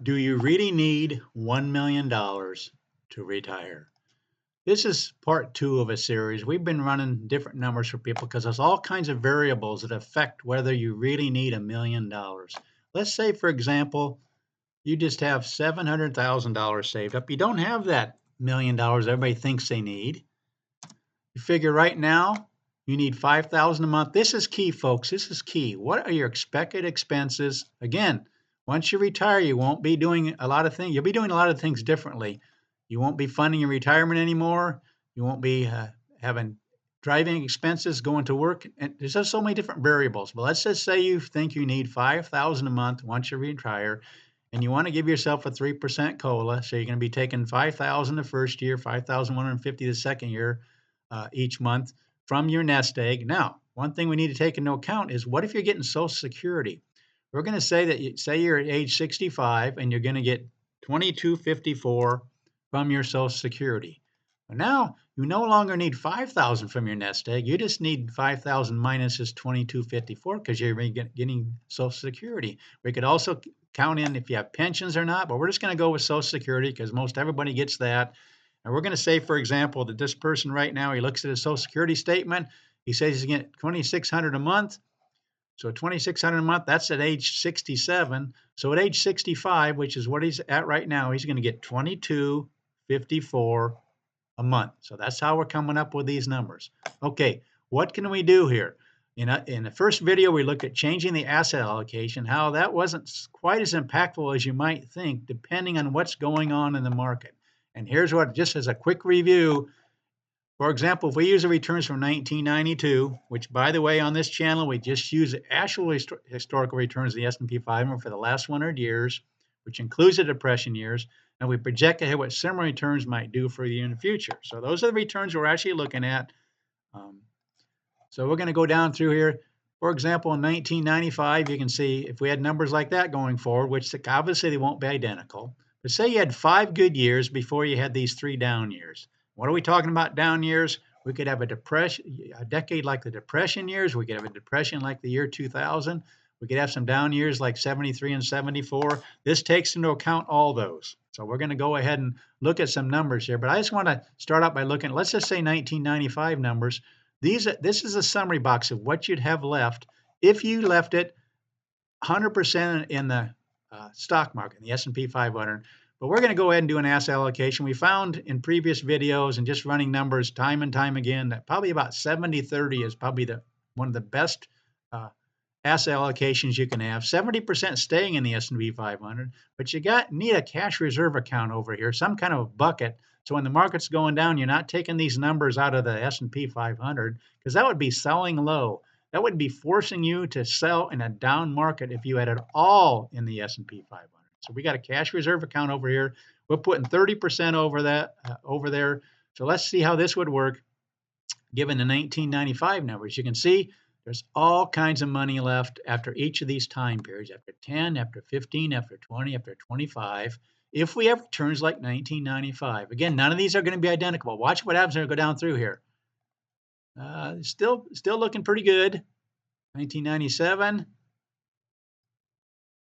Do you really need $1 million to retire? This is part two of a series. We've been running different numbers for people because there's all kinds of variables that affect whether you really need $1 million. Let's say, for example, you just have $700,000 saved up. You don't have that $1 million everybody thinks they need. You figure right now you need 5,000 a month. This is key, folks. This is key. What are your expected expenses? Again, once you retire, you won't be doing a lot of things. You'll be doing a lot of things differently. You won't be funding your retirement anymore. You won't be having driving expenses going to work. And there's just so many different variables. But let's just say you think you need 5,000 a month once you retire, and you want to give yourself a 3% COLA. So you're going to be taking 5,000 the first year, 5,150 the second year, each month from your nest egg. Now, one thing we need to take into account is what if you're getting Social Security? We're going to say that say you're at age 65 and you're going to get 2254 from your Social Security. But now you no longer need 5,000 from your nest egg. You just need 5,000 minus this 2254 because you're getting Social Security. We could also count in if you have pensions or not, but we're just going to go with Social Security because most everybody gets that. And we're going to say, for example, that this person right now, he looks at his Social Security statement. He says he's getting 2,600 a month. So 2,600 a month, that's at age 67. So at age 65, which is what he's at right now, he's going to get 2254 a month. So that's how we're coming up with these numbers. Okay, what can we do here? In the first video, we looked at changing the asset allocation, how that wasn't quite as impactful as you might think, depending on what's going on in the market. And here's what, just as a quick review, for example, if we use the returns from 1992, which by the way, on this channel, we just use the actual historical returns of the S&P 500 for the last 100 years, which includes the depression years, and we project ahead what similar returns might do for you in the future. So those are the returns we're actually looking at. So we're going to go down through here. For example, in 1995, you can see if we had numbers like that going forward, which obviously they won't be identical, but say you had 5 good years before you had these 3 down years. What are we talking about down years? We could have a decade like the depression years. We could have a depression like the year 2000. We could have some down years like 73 and 74. This takes into account all those. So we're going to go ahead and look at some numbers here. But I just want to start out by looking, let's just say 1995 numbers. This is a summary box of what you'd have left if you left it 100% in the stock market, the S&P 500. But we're going to go ahead and do an asset allocation. We found in previous videos and just running numbers time and time again that probably about 70-30 is probably one of the best asset allocations you can have. 70% staying in the S&P 500, but you need a cash reserve account over here, some kind of a bucket. So when the market's going down, you're not taking these numbers out of the S&P 500 because that would be selling low. That would be forcing you to sell in a down market if you had it all in the S&P 500. So we got a cash reserve account over here. We're putting 30% over there. So let's see how this would work given the 1995 numbers. You can see there's all kinds of money left after each of these time periods, after 10, after 15, after 20, after 25. If we have returns like 1995, again, none of these are going to be identical. Watch what happens when we go down through here. Still looking pretty good. 1997,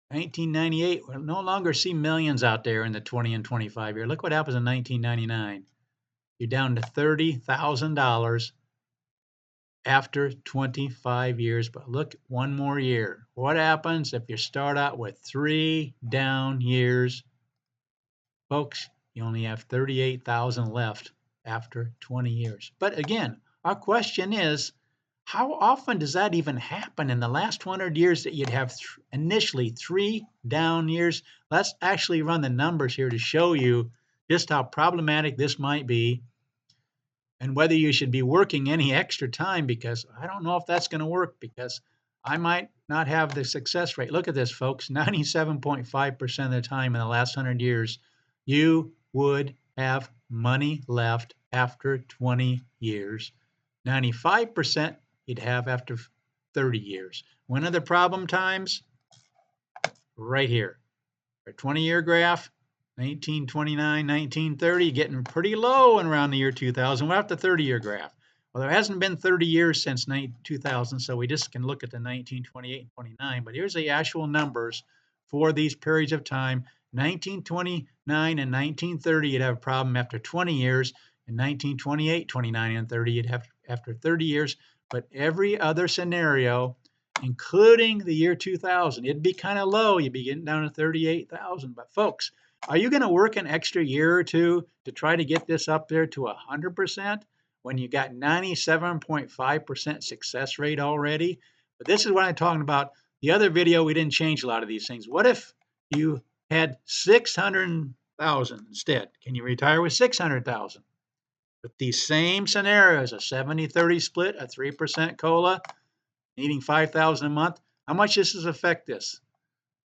1998. We'll no longer see millions out there in the 20 and 25 year. Look what happens in 1999. You're down to $30,000 after 25 years. But look, one more year. What happens if you start out with 3 down years? Folks, you only have 38,000 left after 20 years. But again, our question is, how often does that even happen in the last 100 years that you'd have initially 3 down years? Let's actually run the numbers here to show you just how problematic this might be and whether you should be working any extra time, because I don't know if that's going to work, because I might not have the success rate. Look at this, folks. 97.5% of the time in the last 100 years, you would have money left after 20 years. 95% you'd have after 30 years. When are the problem times? Right here. Our 20-year graph, 1929, 1930, getting pretty low and around the year 2000. We're at the 30-year graph. Well, there hasn't been 30 years since 2000, so we just can look at the 1928 and 29. But here's the actual numbers for these periods of time. 1929 and 1930, you'd have a problem after 20 years. In 1928, 29, and 30, you'd have after 30 years. But every other scenario, including the year 2000, it'd be kind of low. You'd be getting down to 38,000. But folks, are you going to work an extra year or two to try to get this up there to 100% when you got 97.5% success rate already? But this is what I'm talking about. The other video, we didn't change a lot of these things. What if you had 600,000 instead? Can you retire with 600,000? With these same scenarios, a 70-30 split, a 3% COLA, needing 5,000 a month, how much does this affect this?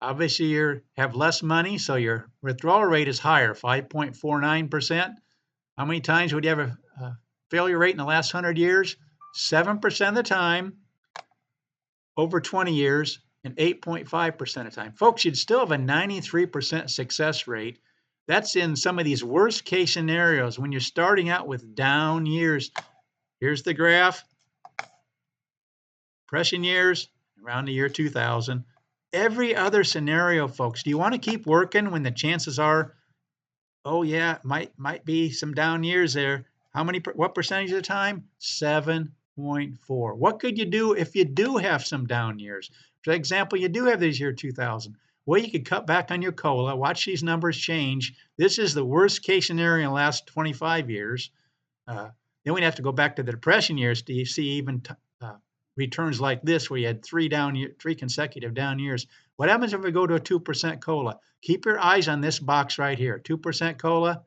Obviously, you have less money, so your withdrawal rate is higher, 5.49%. How many times would you have a failure rate in the last 100 years? 7% of the time, over 20 years, and 8.5% of the time. Folks, you'd still have a 93% success rate. That's in some of these worst case scenarios when you're starting out with down years. Here's the graph. Depression years, around the year 2000. Every other scenario, folks, do you want to keep working when the chances are, oh yeah, might be some down years there? What percentage of the time? 7.4. What could you do if you do have some down years? For example, you do have this year 2000. Well, you could cut back on your COLA. Watch these numbers change. This is the worst case scenario in the last 25 years. Then we'd have to go back to the depression years to see even returns like this where you had three consecutive down years. What happens if we go to a 2% COLA? Keep your eyes on this box right here. 2% COLA.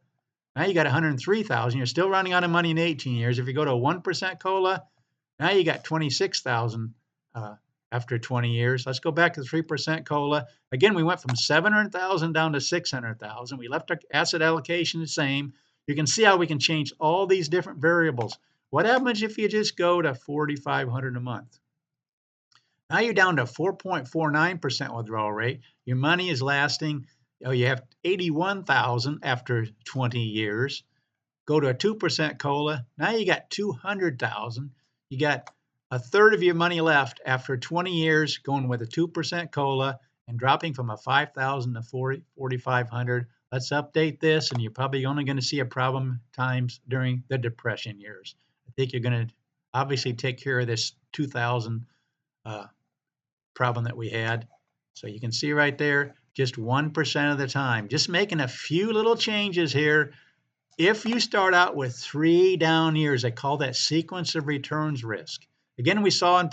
Now you got 103,000. You're still running out of money in 18 years. If you go to a 1% COLA, now you got 26,000 after 20 years. Let's go back to the 3% COLA. Again, we went from 700,000 down to 600,000. We left our asset allocation the same. You can see how we can change all these different variables. What happens if you just go to 4,500 a month? Now you're down to 4.49% withdrawal rate. Your money is lasting. You have 81,000 after 20 years. Go to a 2% COLA. Now you got 200,000. You got a third of your money left after 20 years going with a 2% COLA and dropping from a 5,000 to 4,500. Let's update this, and you're probably only going to see a problem times during the depression years. I think you're going to obviously take care of this 2,000 problem that we had. So you can see right there, just 1% of the time, just making a few little changes here. If you start out with 3 down years, I call that sequence of returns risk. Again, we saw in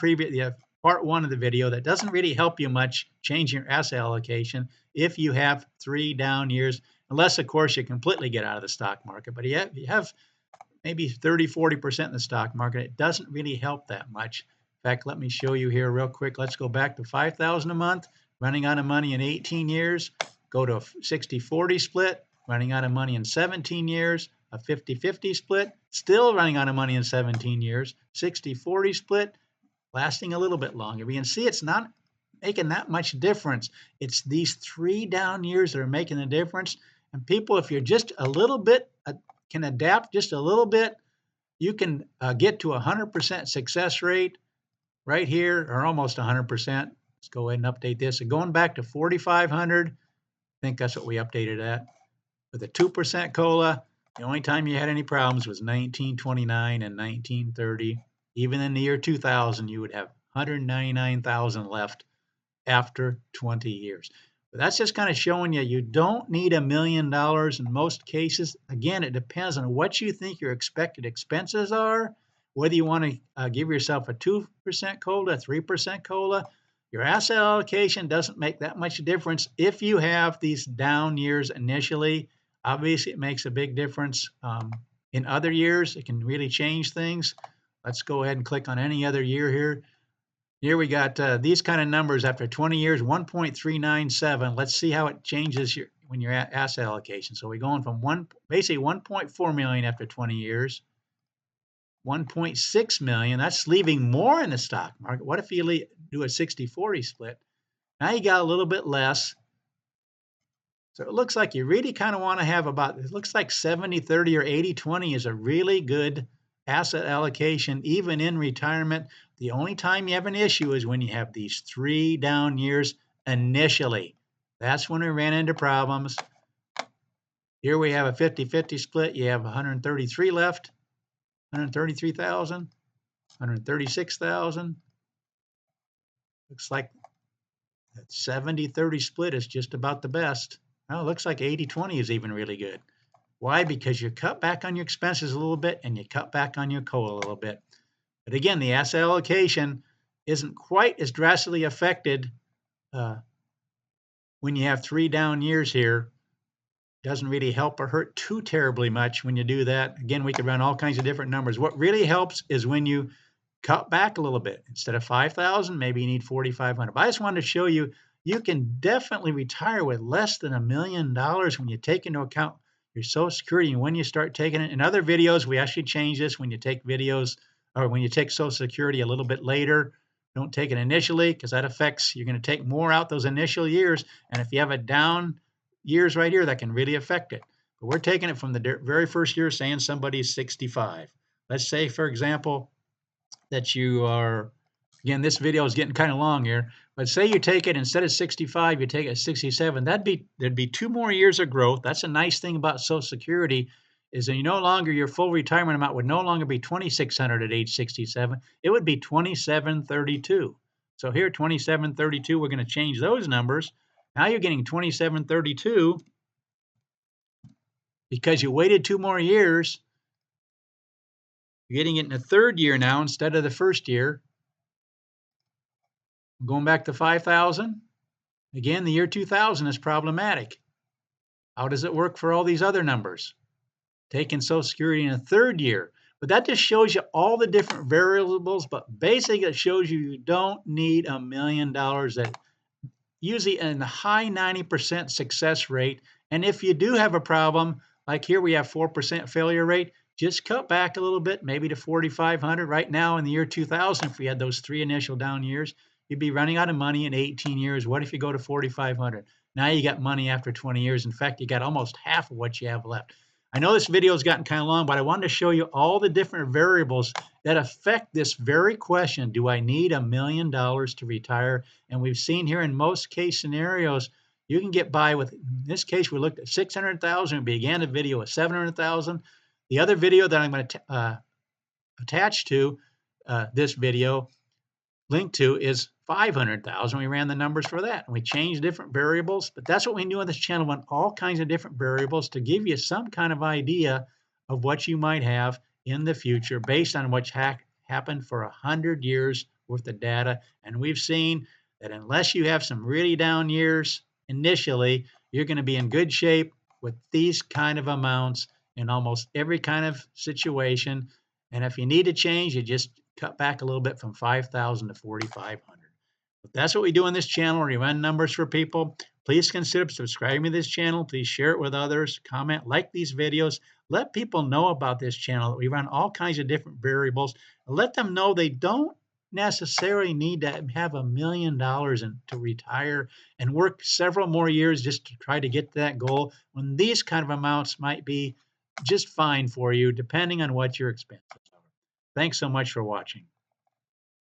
part 1 of the video that doesn't really help you much changing your asset allocation if you have 3 down years, unless, of course, you completely get out of the stock market. But if you have maybe 30-40% in the stock market, it doesn't really help that much. In fact, let me show you here real quick. Let's go back to 5,000 a month, running out of money in 18 years. Go to a 60-40 split, running out of money in 17 years. A 50-50 split, still running out of money in 17 years. 60-40 split, lasting a little bit longer. We can see it's not making that much difference. It's these 3 down years that are making the difference. And people, if you're just a little bit, can adapt just a little bit, you can get to 100% success rate right here, or almost 100%. Let's go ahead and update this. And going back to 4,500, I think that's what we updated at. With a 2% COLA, the only time you had any problems was 1929 and 1930. Even in the year 2000, you would have 199,000 left after 20 years. But that's just kind of showing you don't need $1 million in most cases. Again, it depends on what you think your expected expenses are, whether you want to give yourself a 2% COLA, 3% COLA. Your asset allocation doesn't make that much difference if you have these down years initially. Obviously, it makes a big difference. In other years, it can really change things. Let's go ahead and click on any other year here. Here we got these kind of numbers after 20 years, 1.397. Let's see how it changes when you're at asset allocation. So we're going from basically 1.4 million after 20 years, 1.6 million. That's leaving more in the stock market. What if you do a 60-40 split? Now you got a little bit less. So it looks like you really kind of want to have it looks like 70-30 or 80-20 is a really good asset allocation, even in retirement. The only time you have an issue is when you have these 3 down years initially. That's when we ran into problems. Here we have a 50-50 split. You have 133 left, 133,000, 136,000. Looks like that 70-30 split is just about the best. Well, it looks like 80-20 is even really good. Why? Because you cut back on your expenses a little bit and you cut back on your COLA a little bit. But again, the asset allocation isn't quite as drastically affected when you have 3 down years here. Doesn't really help or hurt too terribly much when you do that. Again, we could run all kinds of different numbers. What really helps is when you cut back a little bit. Instead of 5,000, maybe you need 4,500. But I just wanted to show you, you can definitely retire with less than $1 million when you take into account your Social Security and when you start taking it. In other videos, we actually change this when you take videos or when you take Social Security a little bit later. Don't take it initially because that affects, you're going to take more out those initial years. And if you have a down years right here, that can really affect it. But we're taking it from the very first year, saying somebody's 65. Let's say, for example, that you are, again, this video is getting kind of long here, but say you take it instead of 65, you take it 67. There'd be 2 more years of growth. That's a nice thing about Social Security is that your full retirement amount would no longer be 2,600 at age 67. It would be 2,732. So here, 2,732, we're going to change those numbers. Now you're getting 2,732 because you waited 2 more years. You're getting it in the 3rd year now instead of the 1st year. Going back to 5,000. Again, the year 2000 is problematic. How does it work for all these other numbers? Taking Social Security in a 3rd year. But that just shows you all the different variables, but basically it shows you don't need $1 million. That usually in the high 90% success rate. And if you do have a problem, like here we have 4% failure rate, just cut back a little bit, maybe to 4,500. Right now in the year 2000, if we had those 3 initial down years, you'd be running out of money in 18 years. What if you go to 4,500? Now you got money after 20 years. In fact, you got almost half of what you have left. I know this video has gotten kind of long, but I wanted to show you all the different variables that affect this very question. Do I need $1 million to retire? And we've seen here in most case scenarios, you can get by with, in this case, we looked at 600,000. We began the video with 700,000. The other video that I'm going to attach to this video, link to, is 500,000. We ran the numbers for that and we changed different variables, but that's what we do on this channel, on all kinds of different variables to give you some kind of idea of what you might have in the future based on what's happened for 100 years worth of data. And we've seen that unless you have some really down years initially, you're going to be in good shape with these kind of amounts in almost every kind of situation. And if you need to change, you just cut back a little bit from 5,000 to 4,500. But that's what we do on this channel. We run numbers for people. Please consider subscribing to this channel. Please share it with others. Comment, like these videos. Let people know about this channel, that we run all kinds of different variables. Let them know they don't necessarily need to have $1 million to retire and work several more years just to try to get to that goal, when these kind of amounts might be just fine for you, depending on what your expenses are. Thanks so much for watching.